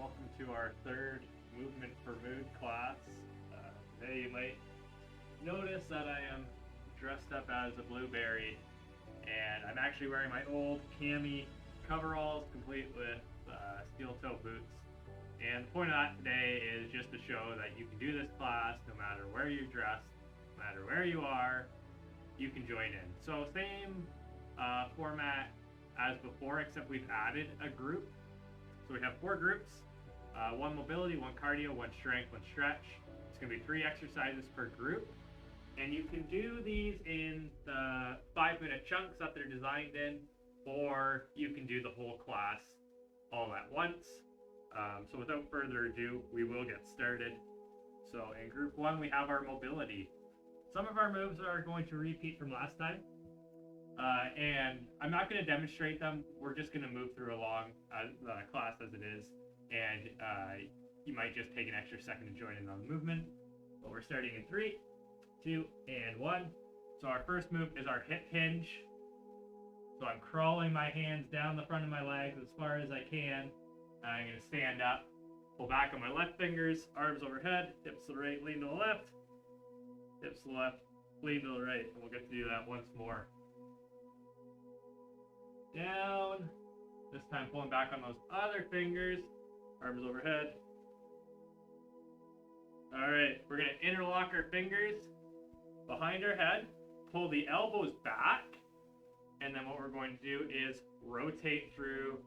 welcome to our third Movement for Mood class. Today you might notice that I am dressed up as a blueberry, and I'm actually wearing my old cami coveralls complete with steel toe boots. And the point of that today is just to show that you can do this class no matter where you're dressed, no matter where you are, you can join in. So same format as before, except we've added a group. So we have 4 groups, 1 mobility, 1 cardio, 1 strength, 1 stretch. It's going to be 3 exercises per group. And you can do these in the 5-minute chunks that they're designed in, or you can do the whole class all at once. So without further ado, we will get started. So in group 1, we have our mobility. Some of our moves are going to repeat from last time. And I'm not going to demonstrate them. We're just going to move through along the class as it is. And you might just take an extra second to join in on the movement. But we're starting in 3, 2, and 1. So our first move is our hip hinge. So I'm crawling my hands down the front of my legs as far as I can. I'm going to stand up, pull back on my left fingers, arms overhead, hips to the right, lean to the left, hips to the left, lean to the right. And we'll get to do that once more. Down. This time pulling back on those other fingers, arms overhead. All right, we're going to interlock our fingers behind our head, pull the elbows back, and then what we're going to do is rotate through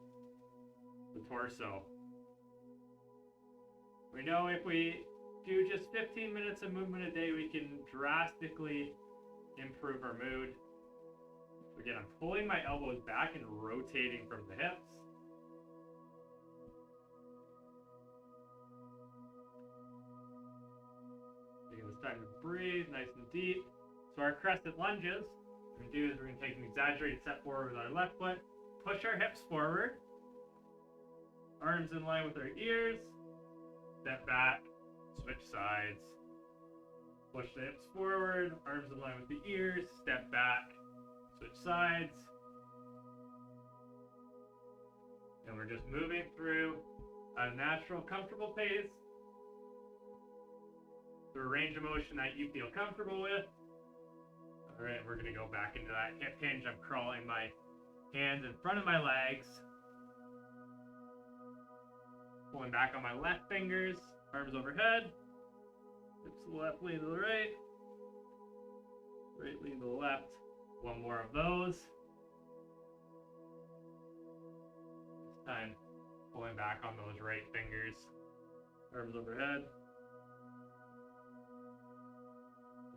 the torso. We know if we do just 15 minutes of movement a day, we can drastically improve our mood. Again, I'm pulling my elbows back and rotating from the hips. Taking this time to breathe nice and deep. So our crescent lunges, what we're going to do is we're going to take an exaggerated step forward with our left foot, push our hips forward, arms in line with our ears, step back, switch sides, push the hips forward, arms in line with the ears, step back, switch sides. And we're just moving through a natural, comfortable pace through a range of motion that you feel comfortable with. All right, we're going to go back into that hip hinge. I'm crawling my hands in front of my legs, pulling back on my left fingers, arms overhead, hips to the left, lean to the right, right lean to the left. 1 more of those. This time, pulling back on those right fingers, arms overhead.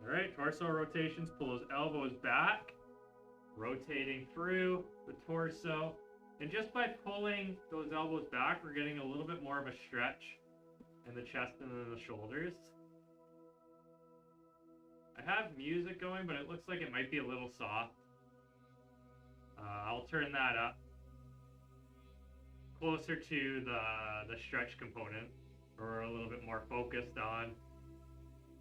All right, torso rotations, pull those elbows back, rotating through the torso. And just by pulling those elbows back, we're getting a little bit more of a stretch in the chest and in the shoulders. I have music going, but it looks like it might be a little soft. I'll turn that up closer to the stretch component, where we're a little bit more focused on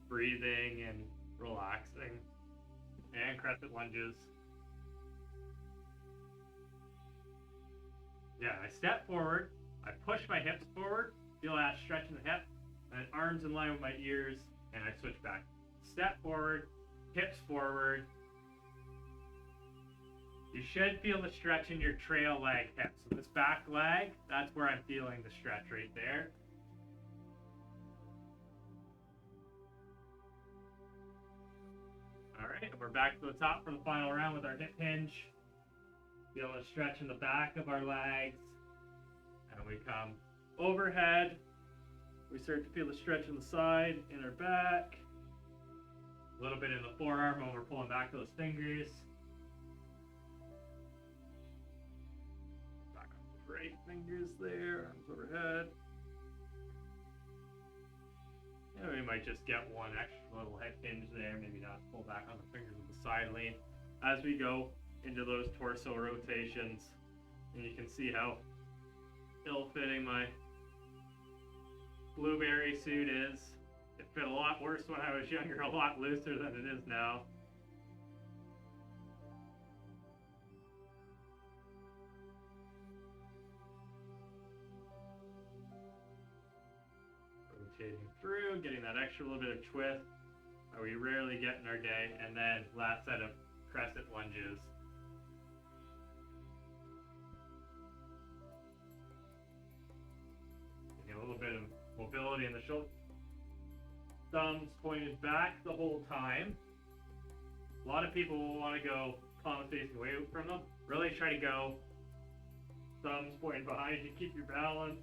breathing and relaxing. And crescent lunges. Yeah, I step forward, I push my hips forward, feel that stretch in the hip, and then arms in line with my ears, and I switch back. Step forward, hips forward. You should feel the stretch in your trail leg hip. So this back leg, that's where I'm feeling the stretch right there. All right, we're back to the top for the final round with our hip hinge. Feel a stretch in the back of our legs. And we come overhead. We start to feel the stretch in the side, in our back. A little bit in the forearm when we're pulling back those fingers. Back on the right fingers there, arms overhead. And we might just get 1 extra little hip hinge there, maybe not pull back on the fingers of the side lean. As we go into those torso rotations, and you can see how ill-fitting my blueberry suit is. It fit a lot worse when I was younger, a lot looser than it is now. Rotating through, getting that extra little bit of twist that we rarely get in our day, and then last set of crescent lunges. Getting a little bit of mobility in the shoulder. Thumbs pointed back the whole time. A lot of people will want to go palms facing away from them. Really try to go thumbs pointed behind you, keep your balance.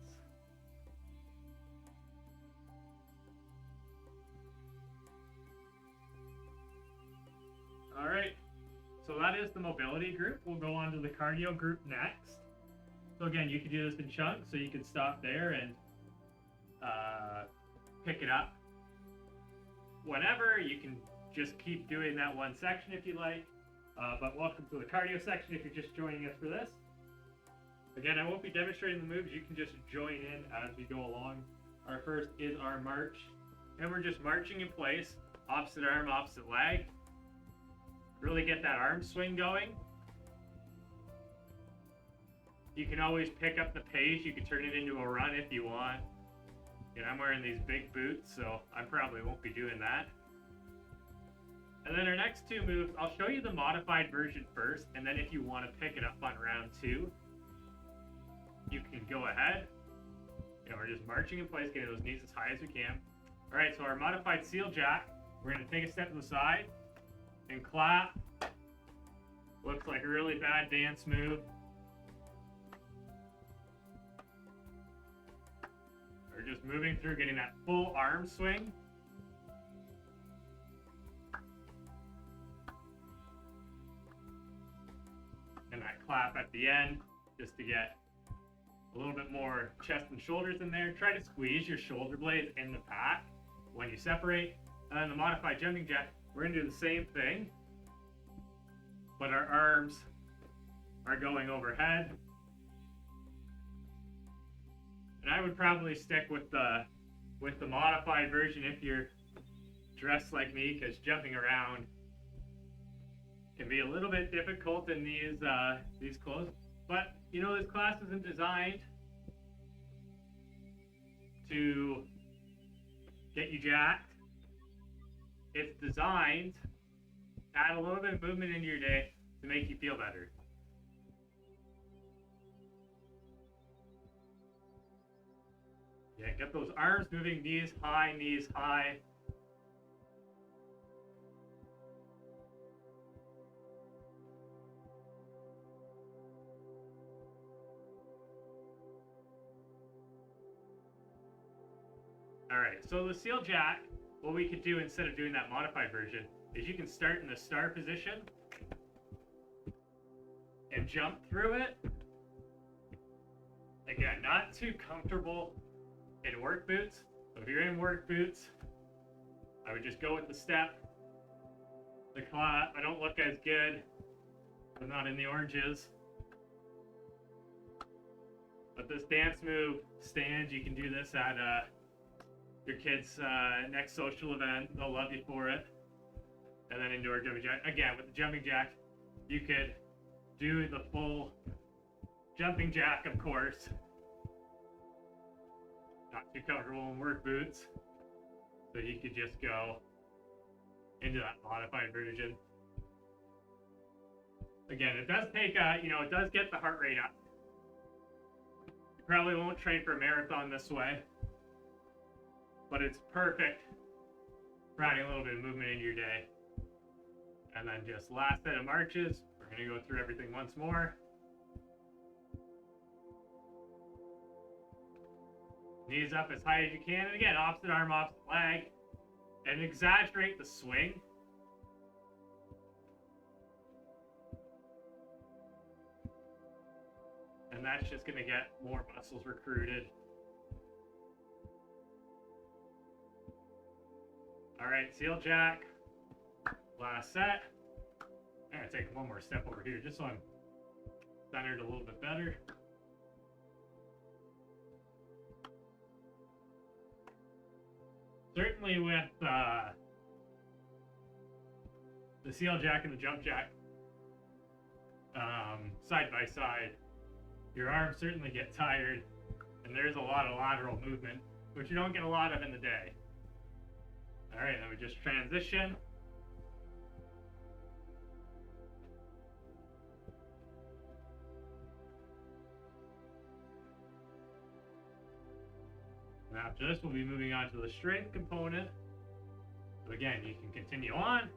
All right, so that is the mobility group. We'll go on to the cardio group next. So again, you can do this in chunks, so you can stop there and pick it up whenever. You can just keep doing that one section if you like. But welcome to the cardio section if you're just joining us for this. Again, I won't be demonstrating the moves. You can just join in as we go along. Our first is our march. And we're just marching in place, opposite arm, opposite leg. Really get that arm swing going. You can always pick up the pace. You can turn it into a run if you want. And I'm wearing these big boots, so I probably won't be doing that. And then our next two moves, I'll show you the modified version first, and then if you want to pick it up on round 2, you can go ahead. We're just marching in place, getting those knees as high as we can. All right, so our modified seal jack, we're going to take a step to the side and clap. Looks like a really bad dance move. We're just moving through, getting that full arm swing. And that clap at the end, just to get a little bit more chest and shoulders in there. Try to squeeze your shoulder blades in the back when you separate. And then the modified jumping jack, we're going to do the same thing, but our arms are going overhead. And I would probably stick with the modified version if you're dressed like me, because jumping around can be a little bit difficult in these clothes. But this class isn't designed to get you jacked. It's designed to add a little bit of movement into your day to make you feel better. Yeah, get those arms moving, knees high, knees high. All right, so the seal jack, what we could do instead of doing that modified version is you can start in the star position and jump through it. Again, not too comfortable in work boots. So if you're in work boots, I would just go with the step, the clap. I don't look as good. I'm not in the oranges. But this dance move stands. You can do this at your kids' next social event. They'll love you for it. And then indoor jumping jack. Again, with the jumping jack, you could do the full jumping jack, of course. Not too comfortable in work boots. So you could just go into that modified version. Again, it does take, it does get the heart rate up. You probably won't train for a marathon this way, but it's perfect for adding a little bit of movement into your day. And then just last set of marches. We're going to go through everything once more. Knees up as high as you can. And again, opposite arm, opposite leg. And exaggerate the swing. And that's just going to get more muscles recruited. All right, seal jack. Last set. I'm going to take one more step over here just so I'm centered a little bit better. Certainly with the seal jack and the jump jack side by side, your arms certainly get tired, and there's a lot of lateral movement which you don't get a lot of in the day. All right, then we just transition. And after this, we'll be moving on to the strength component. So again, you can continue on.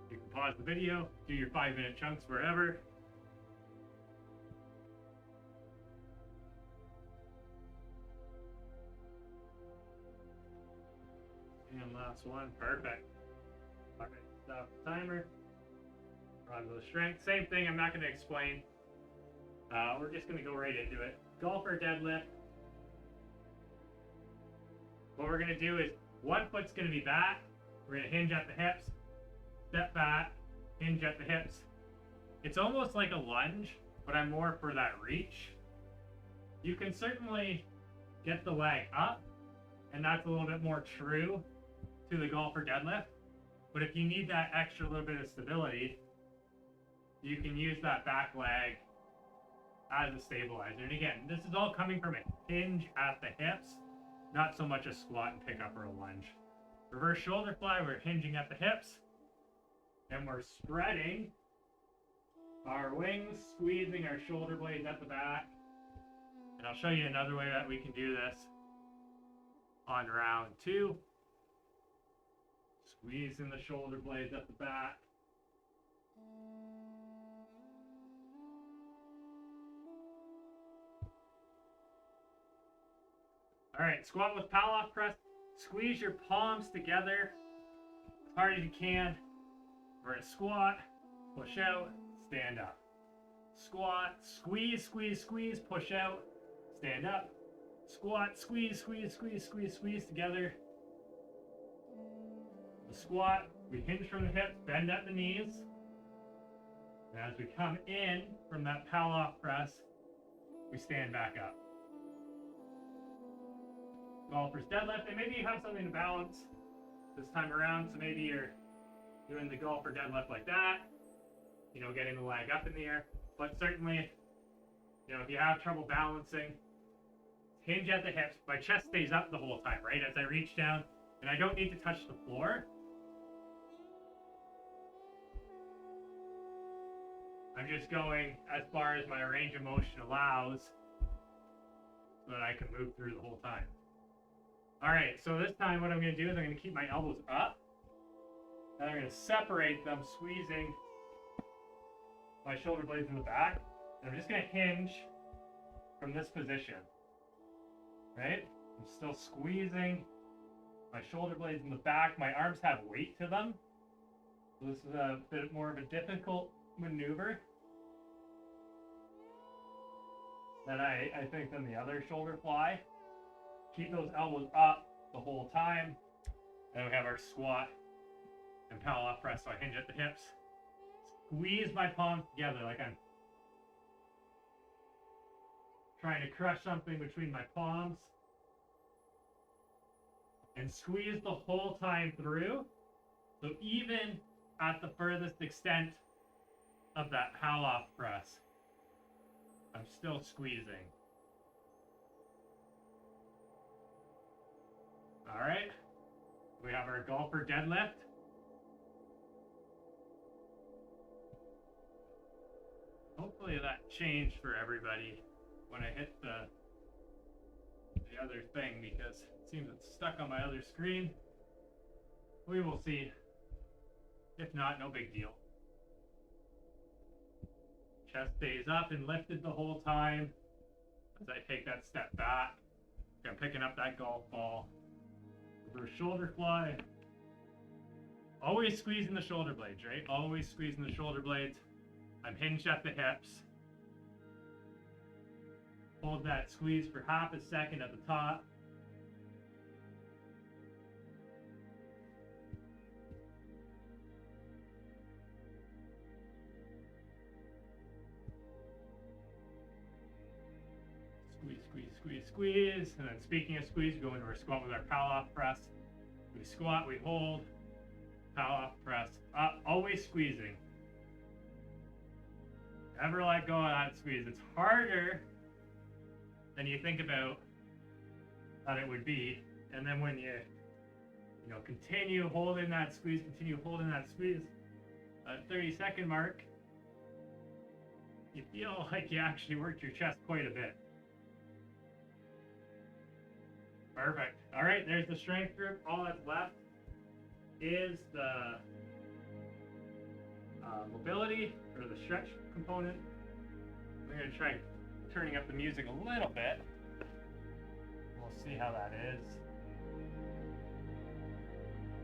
You can pause the video, do your 5-minute chunks wherever. And last one, perfect. All right, stop the timer. We're on to the strength. Same thing, I'm not going to explain. We're just going to go right into it. Golfer deadlift. What we're going to do is one foot's going to be back. We're going to hinge at the hips, step back, hinge at the hips. It's almost like a lunge, but I'm more for that reach. You can certainly get the leg up, and that's a little bit more true to the golfer deadlift. But if you need that extra little bit of stability, you can use that back leg as a stabilizer. And again, this is all coming from a hinge at the hips, not so much a squat and pickup or a lunge. Reverse shoulder fly, we're hinging at the hips, and we're spreading our wings, squeezing our shoulder blades at the back. And I'll show you another way that we can do this on round 2. Squeezing the shoulder blades at the back. All right, squat with Palloff press. Squeeze your palms together as hard as you can. We're gonna squat, push out, stand up. Squat, squeeze, squeeze, squeeze, push out, stand up. Squat, squeeze, squeeze, squeeze, squeeze, squeeze together. The squat, we hinge from the hips, bend at the knees. And as we come in from that Palloff press, we stand back up. Golfer's deadlift, and maybe you have something to balance this time around, so maybe you're doing the golfer deadlift like that, you know, getting the leg up in the air. But certainly, you know, if you have trouble balancing, hinge at the hips. My chest stays up the whole time, right? As I reach down, and I don't need to touch the floor. I'm just going as far as my range of motion allows so that I can move through the whole time. All right, so this time what I'm going to do is I'm going to keep my elbows up, and I'm going to separate them, squeezing my shoulder blades in the back, and I'm just going to hinge from this position, right? I'm still squeezing my shoulder blades in the back. My arms have weight to them, so this is a bit more of a difficult maneuver than I think than the other shoulder fly. Keep those elbows up the whole time. And we have our squat and Palloff press. So I hinge at the hips. Squeeze my palms together like I'm trying to crush something between my palms. And squeeze the whole time through. So even at the furthest extent of that Palloff press, I'm still squeezing. All right, we have our golfer deadlift. Hopefully that changed for everybody when I hit the other thing, because it seems it's stuck on my other screen. We will see. If not, no big deal. Chest stays up and lifted the whole time as I take that step back. I'm picking up that golf ball. Reverse shoulder fly. Always squeezing the shoulder blades, right? Always squeezing the shoulder blades. I'm hinged at the hips. Hold that squeeze for half a second at the top. Squeeze, squeeze. And then speaking of squeeze, we go into our squat with our Palloff press. We squat, we hold, Palloff press, up, always squeezing. Never let go of that squeeze. It's harder than you think about thought it would be. And then when you continue holding that squeeze, at 30-second mark, you feel like you actually worked your chest quite a bit. Perfect. All right, there's the strength group. All that's left is the mobility, or the stretch component. We're going to try turning up the music a little bit. We'll see how that is.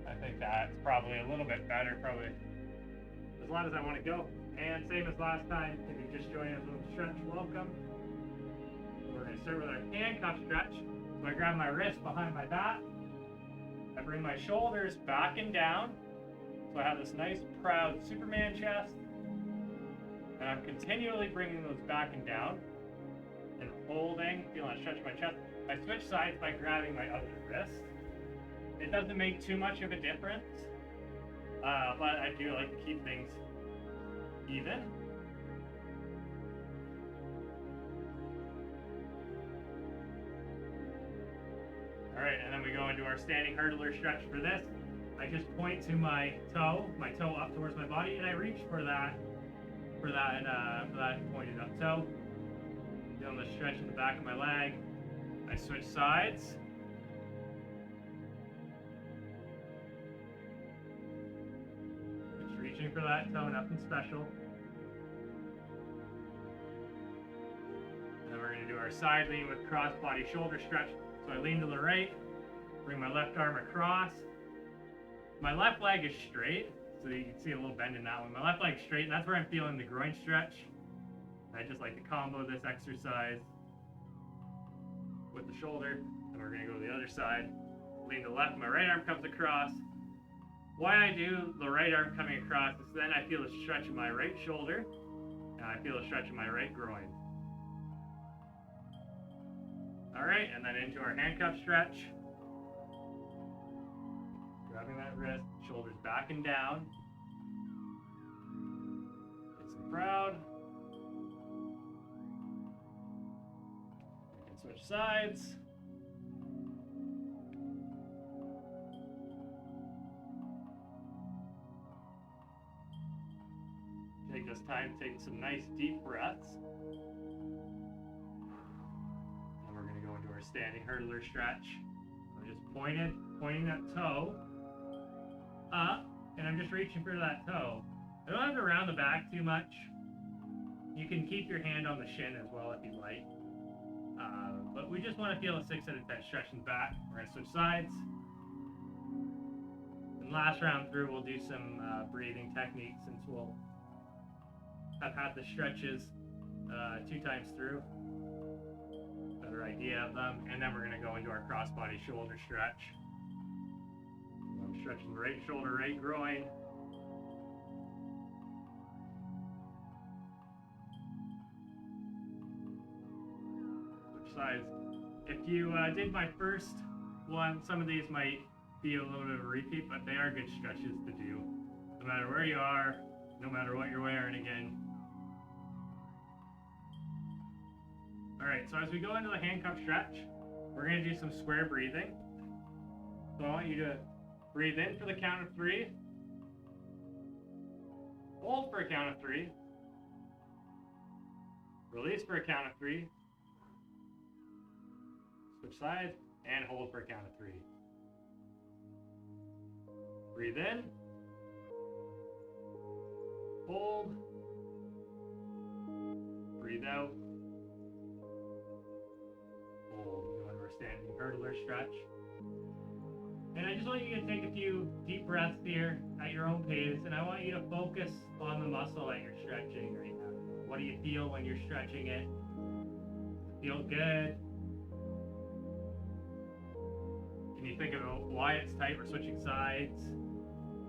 I think that's probably a little bit better, probably as loud as I want to go. And same as last time, if you just joined us with the stretch, welcome. We're going to start with our handcuff stretch. So I grab my wrist behind my back. I bring my shoulders back and down. So I have this nice, proud Superman chest. And I'm continually bringing those back and down. And holding, feeling I stretch my chest. I switch sides by grabbing my other wrist. It doesn't make too much of a difference. But I do like to keep things even. Alright, and then we go into our standing hurdler stretch for this. I just point to my toe up towards my body, and I reach for that pointed up toe. Feeling the stretch in the back of my leg. I switch sides. Just reaching for that toe, nothing special. And then we're going to do our side lean with cross body shoulder stretch. So I lean to the right, bring my left arm across. My left leg is straight, so you can see a little bend in that one. My left leg's straight, and that's where I'm feeling the groin stretch. I just like to combo this exercise with the shoulder, and we're going to go to the other side. Lean to the left, my right arm comes across. Why I do the right arm coming across is then I feel a stretch in my right shoulder, and I feel a stretch in my right groin. Alright, and then into our handcuff stretch. Grabbing that wrist, shoulders back and down. Nice and proud. We can switch sides. Take this time to take some nice deep breaths. And we're going to go into our standing hurdler stretch. I'm just pointing that toe up, and I'm just reaching for that toe. I don't have to round the back too much. You can keep your hand on the shin as well if you'd like. But we just want to feel a 6 out of 10 stretch in the back. We're going to switch sides. And last round through, we'll do some breathing techniques, since we'll have had the stretches 2 times through. Better idea of them. And then we're going to go into our cross-body shoulder stretch. I'm stretching the right shoulder, right groin. Switch sides. If you did my first one, some of these might be a little bit of a repeat, but they are good stretches to do. No matter where you are, no matter what you're wearing again. Alright, so as we go into the handcuff stretch, we're going to do some square breathing. So I want you to breathe in for the count of 3. Hold for a count of 3. Release for a count of 3. Switch sides and hold for a count of 3. Breathe in. Hold. Breathe out. Hold. Go into our standing hurdler stretch. And I just want you to take a few deep breaths here at your own pace, and I want you to focus on the muscle that you're stretching right now. What do you feel when you're stretching it? Feel good? Can you think about why it's tight? We're switching sides.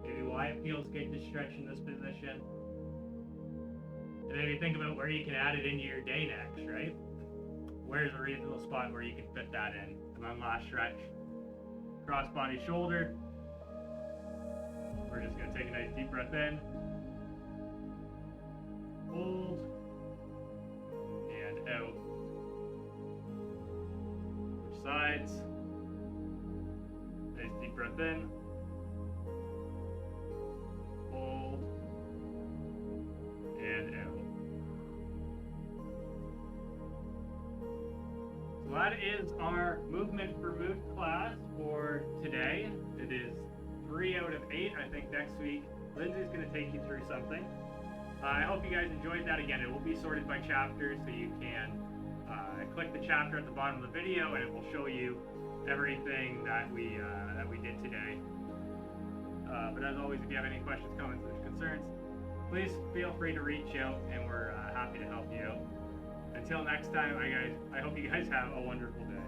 Maybe why it feels good to stretch in this position. And maybe think about where you can add it into your day next, right? Where's a reasonable spot where you can fit that in? And then last stretch. Cross body shoulder. We're just going to take a nice deep breath in. Hold. And out. Switch sides. breath in. Hold. And out. So that is our movement for mood class for today. It is 3 out of 8. I think next week Lindsay's going to take you through something. I hope you guys enjoyed that. Again, it will be sorted by chapters, so you can click the chapter at the bottom of the video, and it will show you everything that we did today. But as always, if you have any questions, comments, or concerns, please feel free to reach out, and we're happy to help you out. Until next time, I hope you guys have a wonderful day.